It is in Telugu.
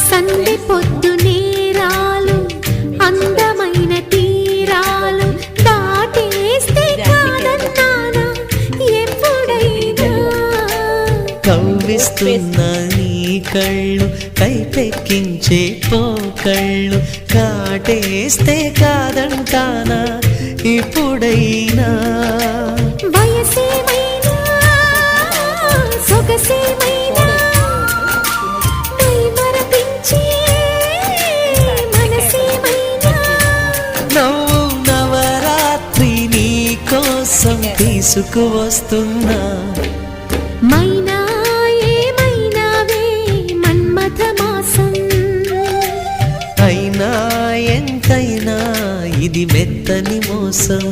సందె పొద్దు నేరాలు అందమైన తీరాలు దాటేస్తే కాదన్నానా ఎప్పుడైనా కవ్విస్తున్న నీ కళ్ళు కైపెక్కించే పోకళ్ళు కాటేస్తే కాదంటానా ఇప్పుడైనా వయసేమైనా సొగసేమైనా మరపించే మనసేమైనా నవ్వు నవరాత్రి నీ కోసం తీసుకువస్తున్నా మైనా ఏమైనావే మన్మథ మాసం అయినా ఎంతైనా ఇది మెత్తని మోసం